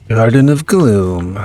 Garden of Gloom.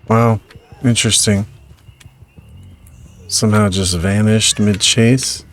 Wow, interesting. Somehow just vanished mid-chase.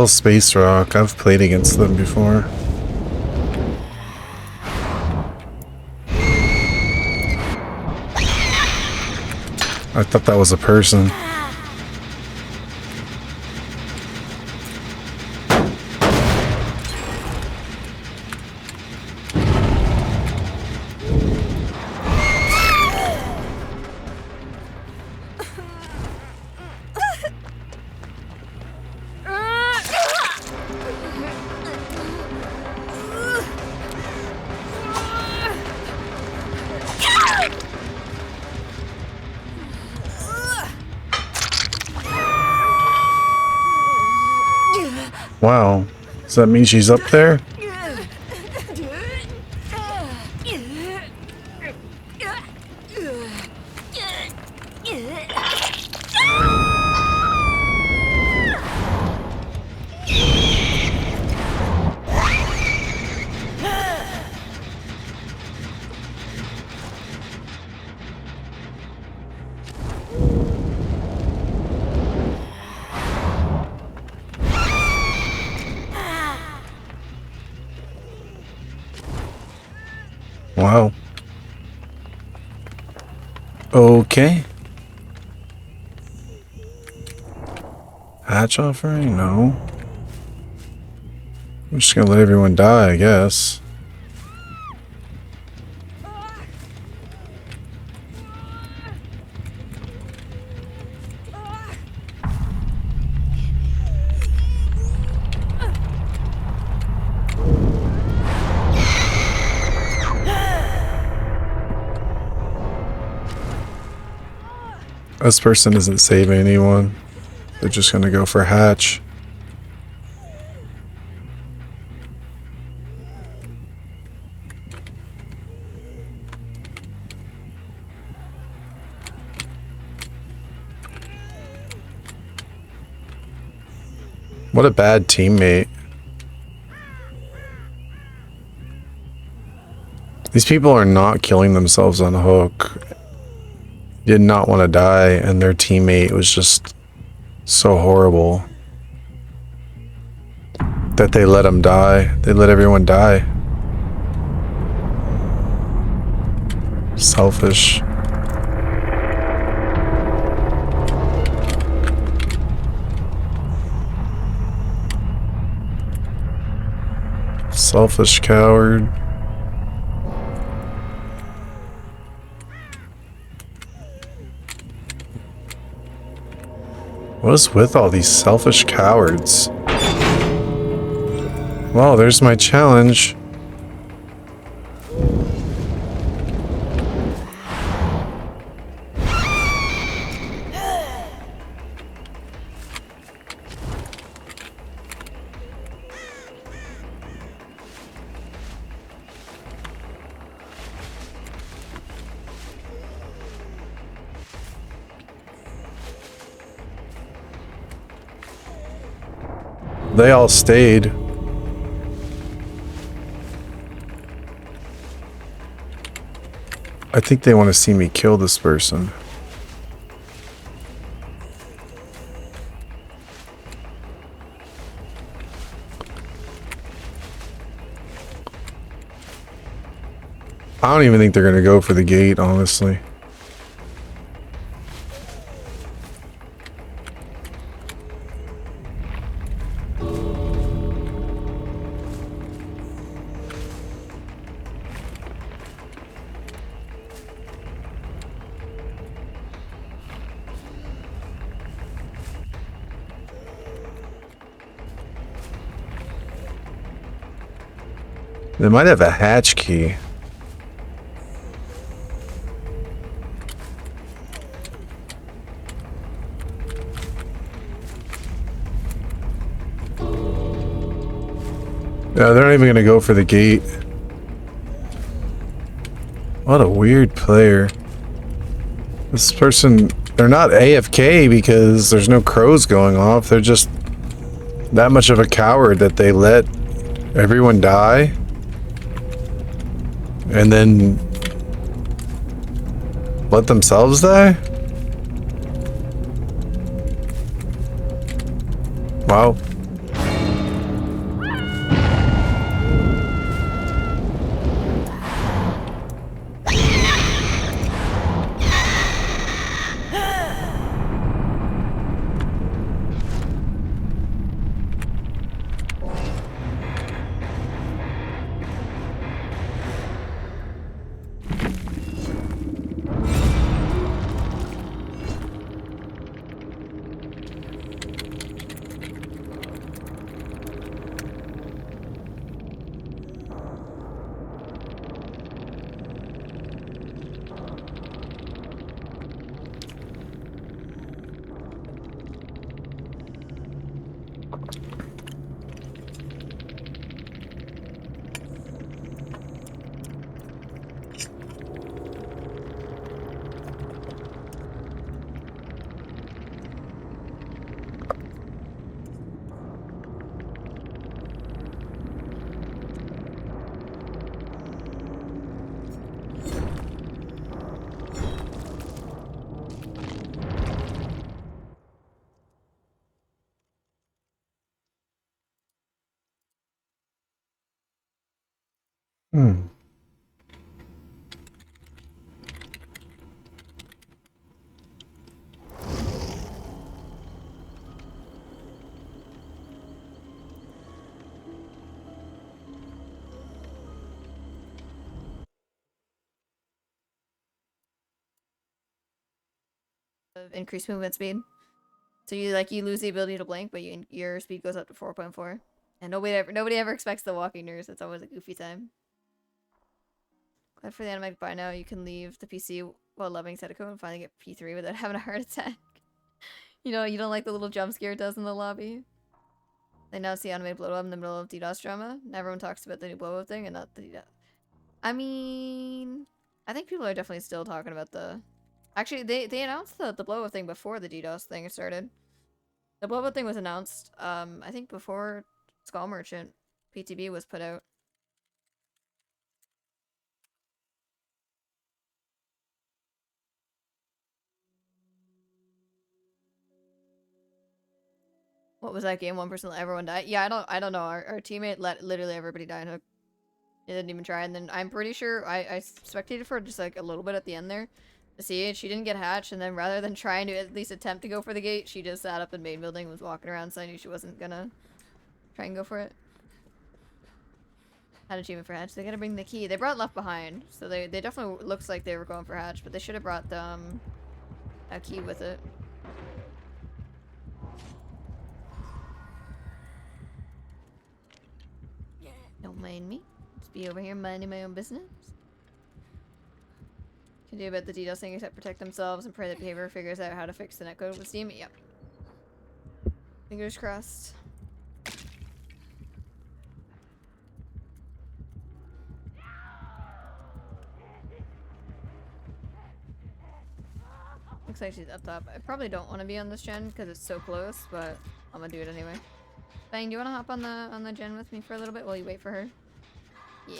LittleSpaceRock, I've played against them before. I thought that was a person. Wow, does that mean she's up there? Wow. Okay. Hatch offering? No. I'm just gonna let everyone die, I guess. This person isn't saving anyone. They're just gonna go for hatch. What a bad teammate. These people are not killing themselves on hook. Did not want to die, and their teammate was just so horrible that they let him die. They let everyone die. Selfish. Selfish coward. What is with all these selfish cowards? Well, there's my challenge. They all stayed. I think they want to see me kill this person. I don't even think they're going to go for the gate, honestly. They might have a hatch key. Yeah, they're not even gonna go for the gate. What a weird player. This person, they're not AFK because there's no crows going off. They're just that much of a coward that they let everyone die. And then let themselves die? Wow. Hmm. Increased movement speed. So you lose the ability to blink, but your speed goes up to 4.4. And nobody ever expects the walking nurse. It's always a goofy time. Glad for the animatic by now you can leave the PC while loving Sedeko and finally get P3 without having a heart attack. You know, you don't like the little jump scare it does in the lobby. They now see animated blow up in the middle of DDoS drama. And everyone talks about the new blow up thing and not the DDoS. I mean, I think people are definitely still talking about the... Actually, they announced the blow up thing before the DDoS thing started. The blow thing was announced, I think before Skull Merchant PTB was put out. What was that game? 1% let everyone die? Yeah, I don't know. Our teammate let literally everybody die in Hook. He didn't even try, and then I'm pretty sure I spectated for just like a little bit at the end there to see it. She didn't get hatched, and then rather than trying to at least attempt to go for the gate, she just sat up in main building and was walking around, so I knew she wasn't gonna try and go for it. Had achievement for hatch. They gotta bring the key. They brought Left Behind, so they definitely looks like they were going for hatch, but they should have brought a key with it. Don't mind me. Just be over here minding my own business. Can do about the DDoS thing except protect themselves and pray that behavior figures out how to fix the netcode with Steam. Yep. Fingers crossed. Looks like she's up top. I probably don't want to be on this gen because it's so close, but I'm gonna do it anyway. Bang, do you want to hop on the gen with me for a little bit while you wait for her? Yeah.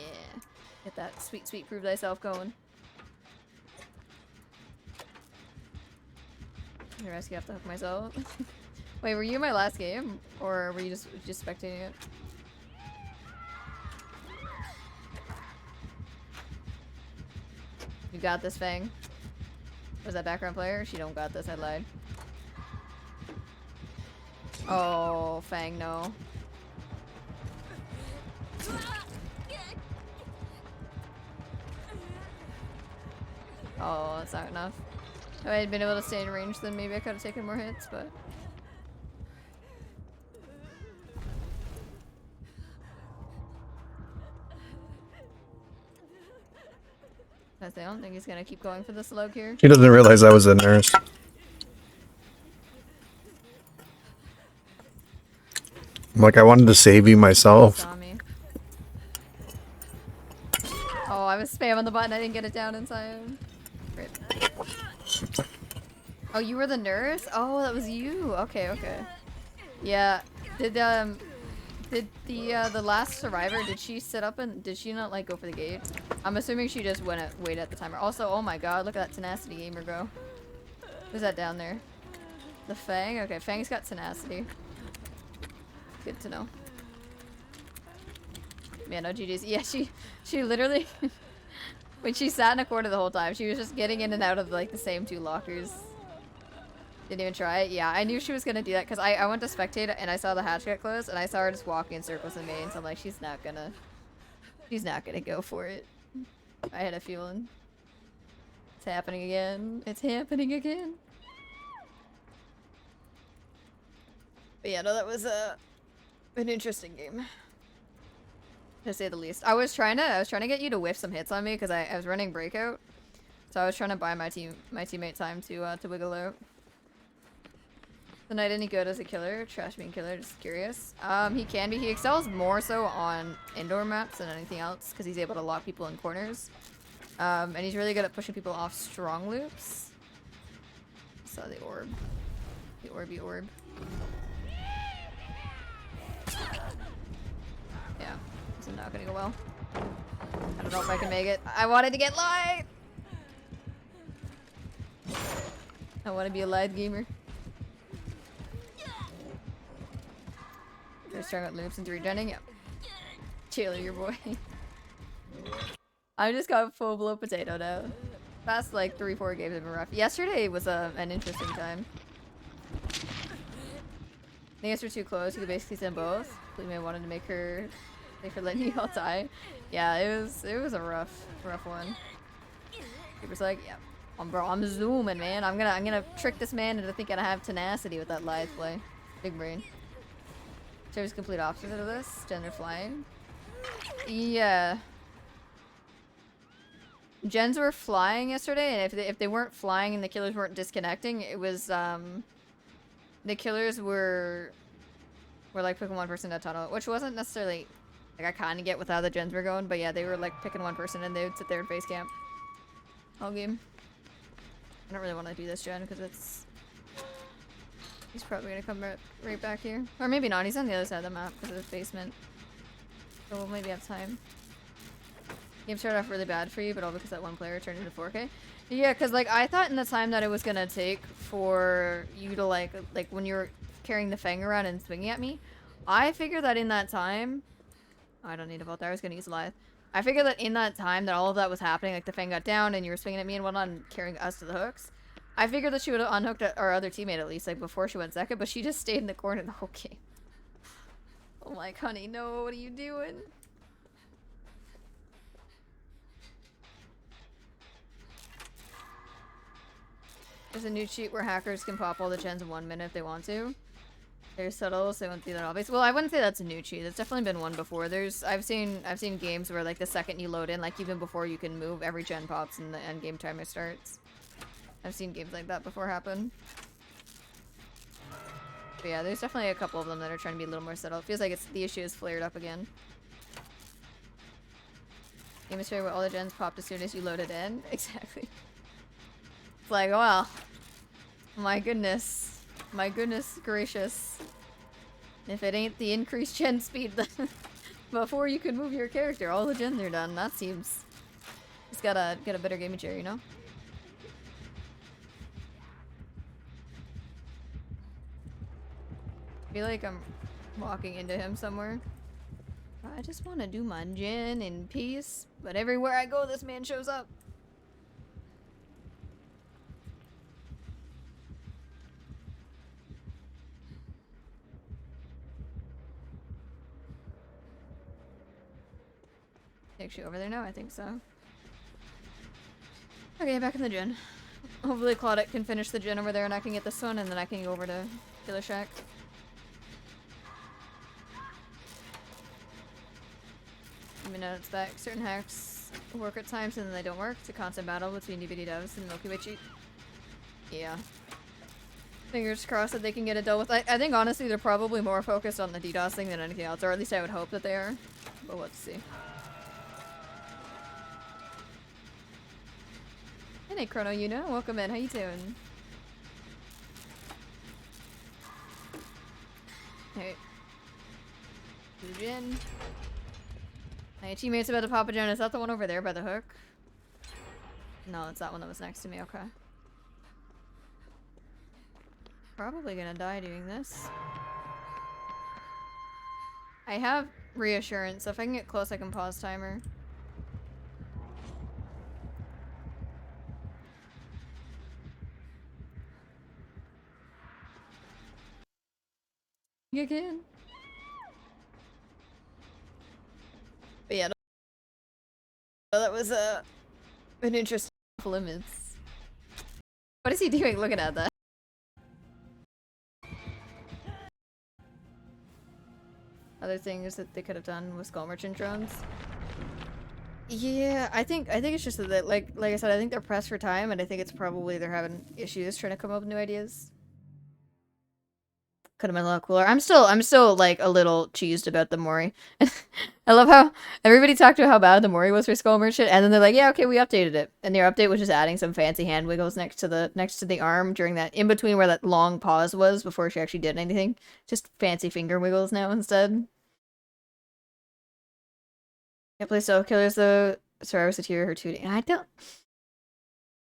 Get that sweet, sweet prove thyself going. I rescue have to hook myself. Wait, were you in my last game? Or were you just spectating it? You got this, Fang. Was that background player? She don't got this, I lied. Oh, Fang, no. Oh, that's not enough. If I had been able to stay in range, then maybe I could have taken more hits, but... I don't think he's gonna keep going for the slug here. He doesn't realize I was a nurse. I'm like, I wanted to save you myself. Saw me. Oh, I was spamming the button. I didn't get it down inside. Rip. Oh, you were the nurse? Oh, that was you. Okay, okay. Yeah. Did the last survivor, did she sit up and did she not like go for the gate? I'm assuming she just waited at the timer. Also, oh my god, look at that tenacity gamer go. Who's that down there? The Fang? Okay, Fang's got tenacity. Good to know. Man, no GG's. Yeah, she literally when she sat in a corner the whole time, she was just getting in and out of like the same two lockers. Didn't even try it. Yeah, I knew she was gonna do that because I went to spectate and I saw the hatch get closed and I saw her just walking in circles in main, so I'm like, she's not gonna go for it. I had a feeling. It's happening again. It's happening again. But yeah, no, that was an interesting game, to say the least. I was trying to get you to whiff some hits on me because I was running breakout, so I was trying to buy my teammate time to wiggle out. The knight any good as a killer? Trash being killer, just curious. He can be. He excels more so on indoor maps than anything else because he's able to lock people in corners. And he's really good at pushing people off strong loops. Saw the orb. The orby orb. Yeah, this is not gonna go well. I don't know if I can make it. I wanted to get live! I want to be a live gamer. They're starting with loops and 3-genning. Yep. Chiller, your boy. I just got full blow potato now. Past like 3-4 games have been rough. Yesterday was an interesting time. I think it's for too close. You could basically send both. May wanted to make her letting you all die. Yeah, it was a rough one. Keeper's like, yeah, bro, I'm zooming, man. I'm gonna trick this man into thinking I have tenacity with that live play. Big brain. So it was complete opposite of this. Gender flying. Yeah. Gens were flying yesterday, and if they weren't flying and the killers weren't disconnecting, it was the killers were like picking one person at tunnel, which wasn't necessarily like I kind of get with how the gens were going, but yeah, they were like picking one person and they would sit there in face camp all game. I don't really want to do this gen because it's He's probably gonna come right back here. Or maybe not, he's on the other side of the map because of the basement. So we'll maybe have time. Game started off really bad for you, but all because that one player turned into 4K. Yeah, because like I thought in the time that it was gonna take for you to like when you were carrying the fang around and swinging at me, I figured that in that time, oh, I don't need a vault there. I was gonna use a lithe. I figured that in that time that all of that was happening, like the fang got down and you were swinging at me and whatnot and carrying us to the hooks. I figured that she would have unhooked our other teammate at least, like before she went second, but she just stayed in the corner the whole game. I'm like, honey, no, what are you doing? There's a new cheat where hackers can pop all the gens in 1 minute if they want to. They're subtle, so they won't do that obvious. Well, I wouldn't say that's a new cheat. There's definitely been one before. I've seen games where like the second you load in, like even before you can move, every gen pops and the end game timer starts. I've seen games like that before happen. But yeah, there's definitely a couple of them that are trying to be a little more subtle. It feels like the issue is flared up again. Game is fair where all the gens popped as soon as you loaded in. Exactly. It's like, well, my goodness gracious. If it ain't the increased gen speed before you can move your character, all the gens are done. That seems... It's gotta get a better gaming chair, you know? I feel like I'm walking into him somewhere. I just want to do my gen in peace, but everywhere I go, this man shows up. Actually over there now, I think so. Okay, back in the gen. Hopefully Claudette can finish the gen over there and I can get this one and then I can go over to Killer Shack. Let me know it's back. Certain hacks work at times and then they don't work. It's a constant battle between DBD devs and Milky Way cheat. Yeah. Fingers crossed that they can get it dealt with. I think honestly they're probably more focused on the DDoS thing than anything else, or at least I would hope that they are. But we'll have to see. Hey Chrono Yuna, welcome in. How you doing? Hey. Jin. My teammate's about to pop a gen. Is that the one over there by the hook? No, it's that one that was next to me. Okay. Probably gonna die doing this. I have reassurance, so if I can get close, I can pause timer. You can. But yeah, no, that was an interesting limits. What is he doing looking at that? Other things that they could have done with skull merchant drones. Yeah, I think it's just that like I said, I think they're pressed for time and I think it's probably they're having issues trying to come up with new ideas. Could have been a lot cooler. I'm still like a little cheesed about the Mori. I love how everybody talked about how bad the Mori was for Skull Merchant, and then they're like, yeah, okay, we updated it. And their update was just adding some fancy hand wiggles next to the arm during that in between where that long pause was before she actually did anything. Just fancy finger wiggles now instead. Yeah, play Soul Killers though. Sorry, I was a tier her 2D. And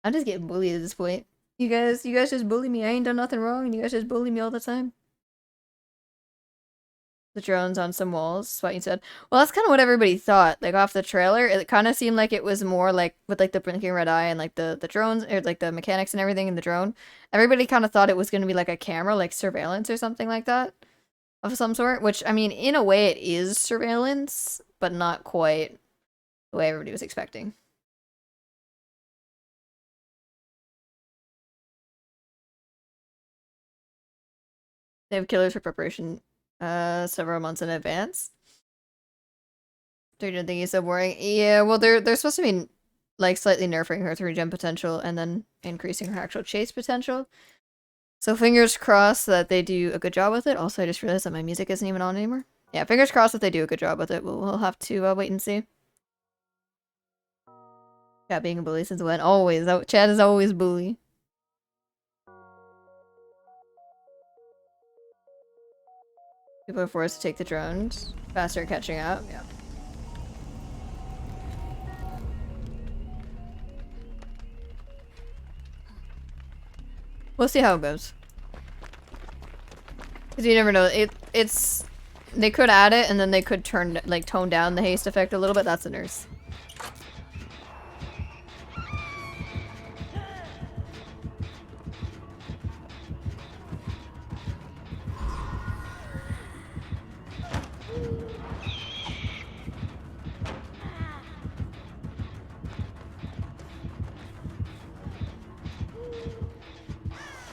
I'm just getting bullied at this point. You guys just bully me. I ain't done nothing wrong, and you guys just bully me all the time. The drones on some walls, is what you said. Well, that's kind of what everybody thought. Like, off the trailer, it kind of seemed like it was more like, with, like, the blinking red eye and, like, the drones, or, like, the mechanics and everything in the drone. Everybody kind of thought it was going to be, like, a camera, like, surveillance or something like that. Of some sort. Which, I mean, in a way it is surveillance, but not quite the way everybody was expecting. They have killers for preparation several months in advance. They didn't think he's so boring. Yeah, well, they're supposed to be like slightly nerfing her 3-gen potential and then increasing her actual chase potential. So fingers crossed that they do a good job with it. Also, I just realized that my music isn't even on anymore. Yeah, fingers crossed that they do a good job with it. We'll have to wait and see. Yeah, being a bully since when? Always. Chad is always bully. People are forced to take the drones. Faster catching up, yeah. We'll see how it goes. Because you never know. It's... They could add it, and then they could tone down the haste effect a little bit. That's a nurse.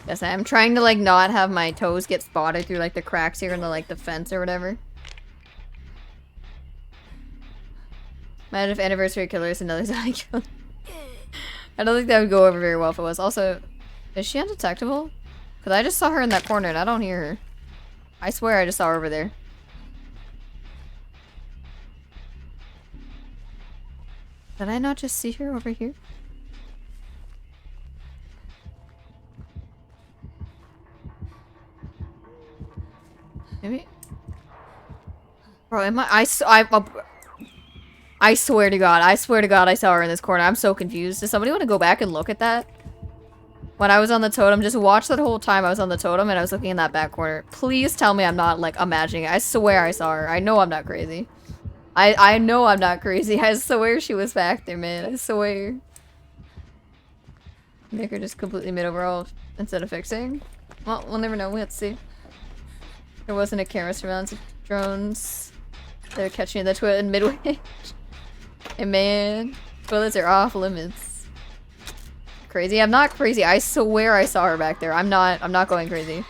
Yes, I'm trying to, like, not have my toes get spotted through, like, the cracks here in the, like, the fence or whatever. Imagine if Anniversary Killer is another zombie killer. I don't think that would go over very well if it was. Also, is she undetectable? Because I just saw her in that corner and I don't hear her. I swear I just saw her over there. Did I not just see her over here? Maybe. Bro, am I swear to God, I saw her in this corner. I'm so confused. Does somebody want to go back and look at that? When I was on the totem, just watch that whole time I was on the totem and I was looking in that back corner. Please tell me I'm not, like, imagining it. I swear I saw her. I know I'm not crazy. I know I'm not crazy. I swear she was back there, man. I swear. Make her just completely mid overall instead of fixing. Well, we'll never know. Let's see. There wasn't a camera surveillance of drones. They're catching the twit in midway. Hey man, toilets are off limits. Crazy? I'm not crazy. I swear I saw her back there. I'm not going crazy.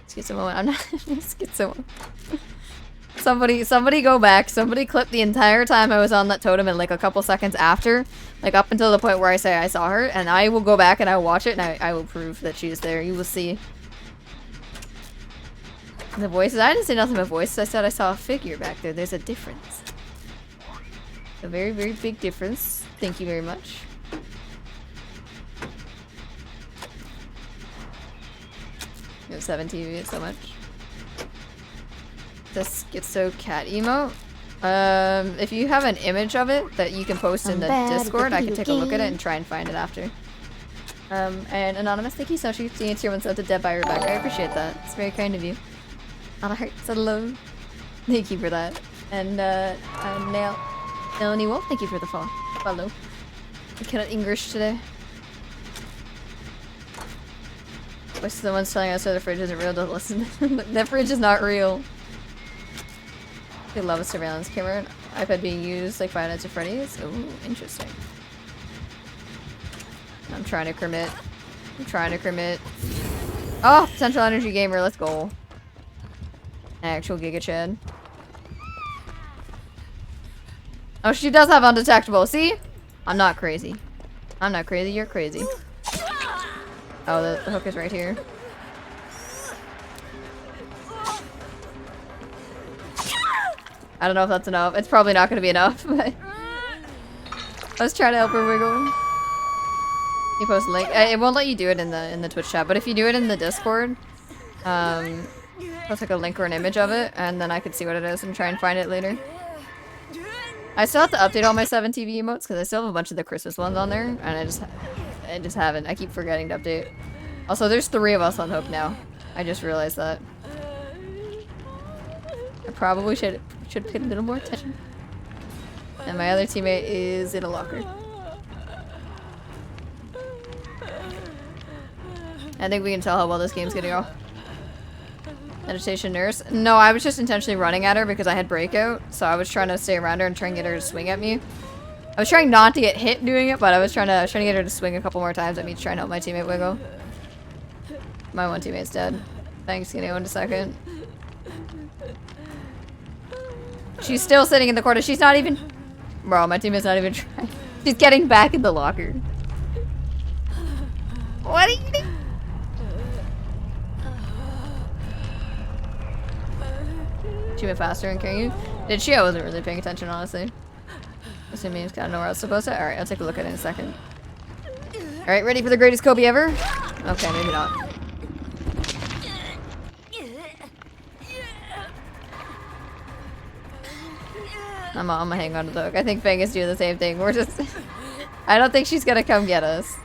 Schizo moment. I'm not schizo. Somebody go back. Somebody clip the entire time I was on that totem and like a couple seconds after. Like up until the point where I say I saw her, and I will go back and I will watch it and I will prove that she is there. You will see. The voices? I didn't say nothing about voices. I said I saw a figure back there. There's a difference. A very, very big difference. Thank you very much. You have 7 TV so much. This Schizo cat emote. If you have an image of it that you can post in the Discord, I can take a look at it and try and find it after. And Anonymous, thank you so much for seeing tier 1 sub to Dead by Rebecca. I appreciate that. It's very kind of you. On a heart, so low. Thank you for that. And Melanie Wolf, thank you for the follow. I cannot English today. Wish someone's telling us that the fridge isn't real, don't listen. That fridge is not real. They love a surveillance camera and iPad being used like Five Nights at Freddy's. Ooh, interesting. I'm trying to commit. Oh, Central Energy Gamer, let's go. Actual Giga Chad. Oh, she does have undetectable. See? I'm not crazy. You're crazy. Oh, the hook is right here. I don't know if that's enough. It's probably not going to be enough, but I was trying to help her wiggle. You post a link. It won't let you do it in the Twitch chat, but if you do it in the Discord, post like a link or an image of it, and then I can see what it is and try and find it later. I still have to update all my 7 TV emotes because I still have a bunch of the Christmas ones on there, and I just haven't. I keep forgetting to update. Also, there's 3 of us on Hook now. I just realized that. I probably should pay a little more attention. And my other teammate is in a locker. I think we can tell how well this game's gonna go. Meditation nurse? No, I was just intentionally running at her because I had breakout, so I was trying to stay around her and try and get her to swing at me. I was trying not to get hit doing it, but I was trying to get her to swing a couple more times at me to try and help my teammate wiggle. My one teammate's dead. Thanks, Skinny. 1 second. She's still sitting in the corner. She's not even... Bro, my teammate's not even trying. She's getting back in the locker. What are you doing? She went faster and carrying you? Did she? I wasn't really paying attention, honestly. Assuming it's gotta know where I was supposed to. Alright, I'll take a look at it in a second. Alright, ready for the greatest Kobe ever? Okay, maybe not. I'm gonna hang on to the hook. I think Fang is doing the same thing. We're just... I don't think she's gonna come get us.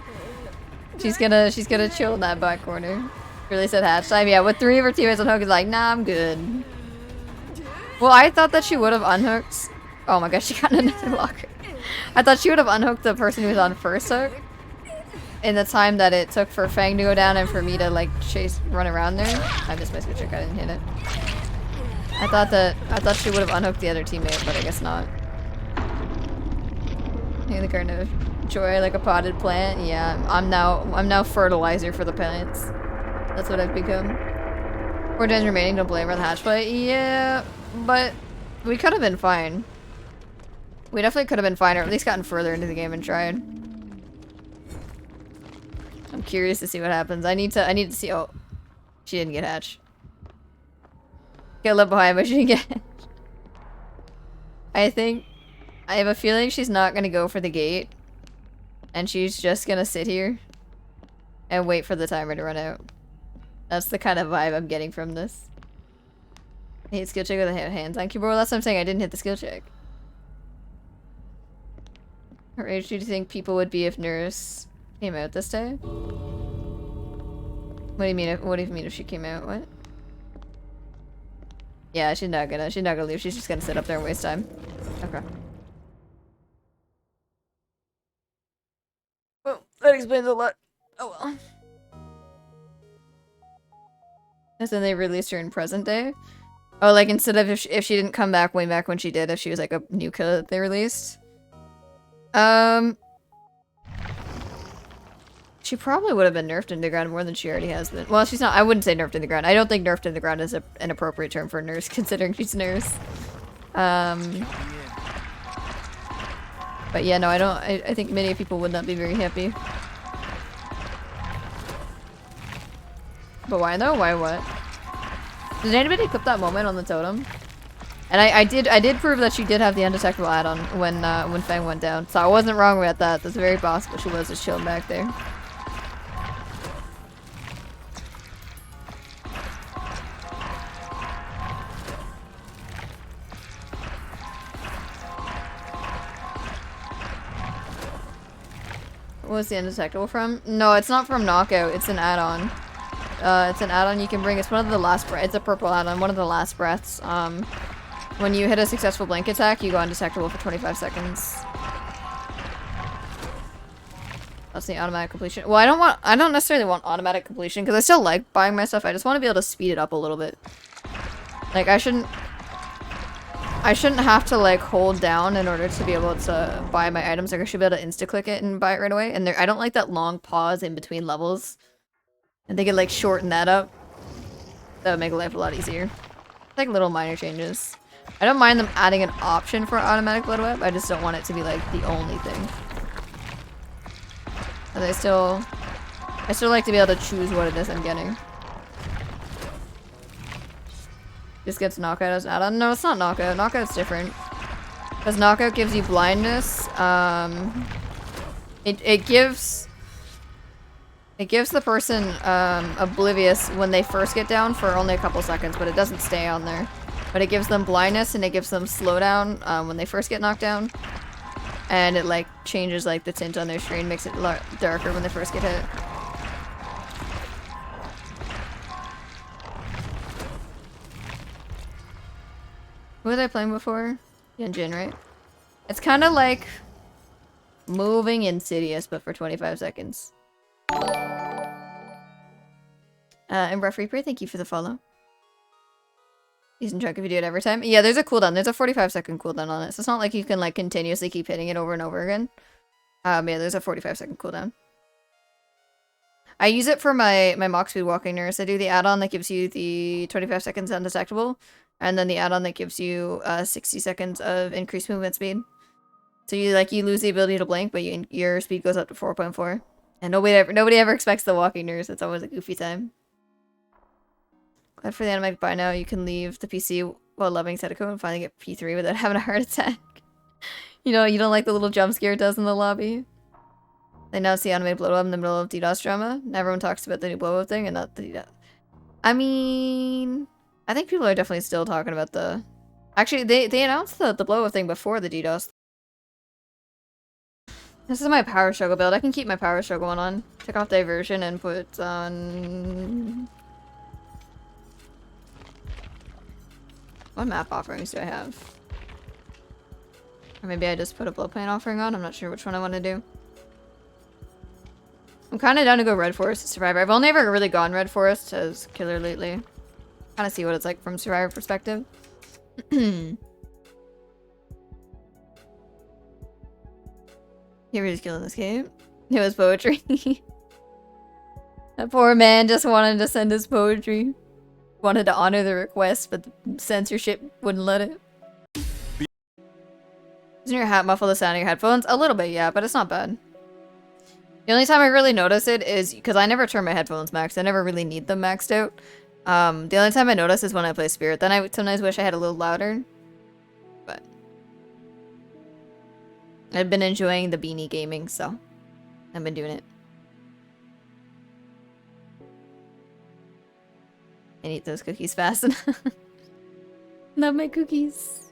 She's gonna chill in that back corner. Really said hatch time. Yeah, with 3 of her teammates on hook is like, nah, I'm good. Well, I thought that she would have unhooked. Oh my gosh, she got another locker. I thought she would have unhooked the person who was on first hook in the time that it took for Fang to go down and for me to like run around there. I missed my switch trick. I didn't hit it. I thought she would have unhooked the other teammate, but I guess not. In the garden of joy, like a potted plant. Yeah, I'm now fertilizer for the plants. That's what I've become. 4 gens remaining. Don't blame her. The hatch play. Yeah, but we could have been fine. We definitely could have been fine, or at least gotten further into the game and tried. I'm curious to see what happens. I need to see. Oh, she didn't get hatch. Get left behind, but she didn't get hatch. I have a feeling she's not gonna go for the gate, and she's just gonna sit here and wait for the timer to run out. That's the kind of vibe I'm getting from this. I hate skill check with a hands on keyboard. That's what I'm saying. I didn't hit the skill check. How age do you think people would be if Nurse came out this day? What do you mean if she came out? What? Yeah, she's not gonna leave. She's just gonna sit up there and waste time. Okay. Well, that explains a lot. Oh well. And then they released her in present day. Oh, like instead of if she didn't come back way back when she did, if she was like a new kill that they released. She probably would have been nerfed into the ground more than she already has been. Well, she's not. I wouldn't say nerfed in the ground. I don't think nerfed in the ground is an appropriate term for a nurse, considering she's a nurse. But yeah, no, I don't. I think many people would not be very happy. But why though? Why what? Did anybody clip that moment on the totem? And I did prove that she did have the undetectable add-on when Fang went down. So I wasn't wrong about that. That's very possible she was just chilling back there. What was the undetectable from? No, it's not from Knockout. It's an add-on. It's an add-on you can bring. It's one of the last it's a purple add-on, one of the last breaths. When you hit a successful blink attack, you go undetectable for 25 seconds. That's the automatic completion. Well, I don't necessarily want automatic completion because I still like buying my stuff. I just want to be able to speed it up a little bit. Like I shouldn't have to like hold down in order to be able to buy my items. Like I should be able to insta-click it and buy it right away. And I don't like that long pause in between levels. And they could like shorten that up. That would make life a lot easier. Like little minor changes. I don't mind them adding an option for automatic blood web. I just don't want it to be like the only thing. And I still like to be able to choose what it is I'm getting. Just gets knockout as an add-on. No, it's not knockout. Knockout's different. Because knockout gives you blindness. It gives the person oblivious when they first get down for only a couple seconds, but it doesn't stay on there. But it gives them blindness and it gives them slowdown when they first get knocked down. And it like changes like the tint on their screen, makes it darker when they first get hit. Who was I playing before? Yunjin, right? It's kind of like moving Insidious, but for 25 seconds. And Rough Reaper, thank you for the follow. Decent chunk if you do it every time. Yeah, there's a cooldown. There's a 45-second cooldown on it. So it's not like you can like continuously keep hitting it over and over again. Yeah, there's a 45-second cooldown. I use it for my Mach Speed Walking Nurse. I do the add-on that gives you the 25 seconds undetectable. And then the add-on that gives you 60 seconds of increased movement speed. So you lose the ability to blink, but your speed goes up to 4.4. And nobody ever expects the Walking Nurse. It's always a goofy time. Glad for the animatic buy now. You can leave the PC while loving Setiko and finally get P3 without having a heart attack. You know, you don't like the little jump scare it does in the lobby. They now see animated blow up in the middle of DDoS drama. And everyone talks about the new blow up thing and not the DDoS. I mean, I think people are definitely still talking about the Actually, they announced the blow up thing before the DDoS. This is my power struggle build. I can keep my power struggle one on. Take off diversion and put on... What map offerings do I have? Or maybe I just put a blow plane offering on? I'm not sure which one I want to do. I'm kind of down to go Red Forest Survivor. I've only ever really gone Red Forest as killer lately. Kind of see what it's like from Survivor perspective. He was killing this game. It was poetry. That poor man just wanted to send his poetry. Wanted to honor the request, but the censorship wouldn't let it. Doesn't your hat muffle the sound of your headphones? A little bit, yeah, but it's not bad. The only time I really notice it is because I never turn my headphones maxed. I never really need them maxed out. The only time I notice is when I play Spirit. Then I sometimes wish I had a little louder. But I've been enjoying the beanie gaming, so I've been doing it. And eat those cookies fast enough. Love my cookies.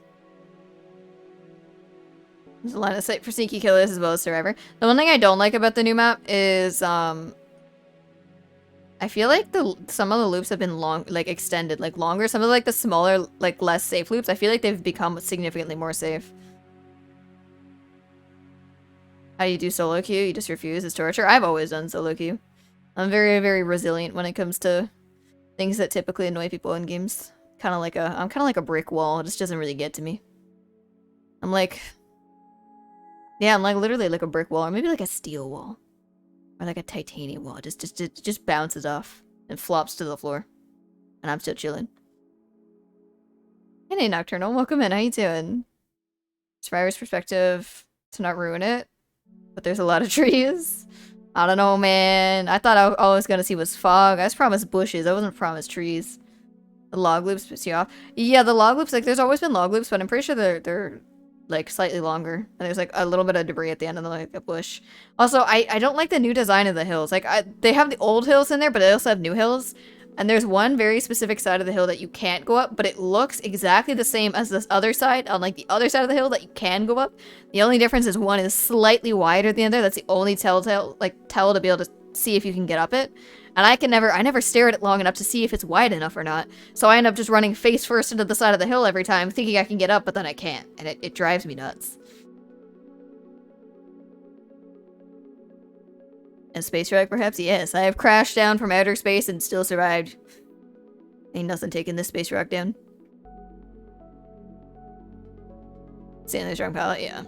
There's a line of sight for sneaky killers as well as Survivor. The one thing I don't like about the new map is I feel like some of the loops have been extended, longer. Some of the smaller, less safe loops, I feel like they've become significantly more safe. How do you do solo queue? You just refuse. It's torture. I've always done solo queue. I'm very, very resilient when it comes to things that typically annoy people in games. I'm kind of like a brick wall. It just doesn't really get to me. I'm literally like a brick wall, or maybe like a steel wall. Or like a titanium wall. It just bounces off and flops to the floor. And I'm still chilling. Hey, Nocturnal, welcome in. How you doing? Survivor's perspective, to not ruin it. But there's a lot of trees. I don't know, man. I thought all I was gonna see was fog. I was promised bushes. I wasn't promised trees. The log loops piss you off. Yeah, the log loops, there's always been log loops, but I'm pretty sure they're slightly longer. And there's a little bit of debris at the end of the bush. Also, I don't like the new design of the hills. They have the old hills in there, but they also have new hills. And there's one very specific side of the hill that you can't go up, but it looks exactly the same as this other side on the other side of the hill that you can go up. The only difference is one is slightly wider than the other. That's the only tell to be able to see if you can get up it. And I never stare at it long enough to see if it's wide enough or not. So I end up just running face first into the side of the hill every time, thinking I can get up, but then I can't. And it drives me nuts. And space rock, perhaps? Yes, I have crashed down from outer space and still survived. Ain't nothing taking this space rock down. Stanley's wrong palette, yeah.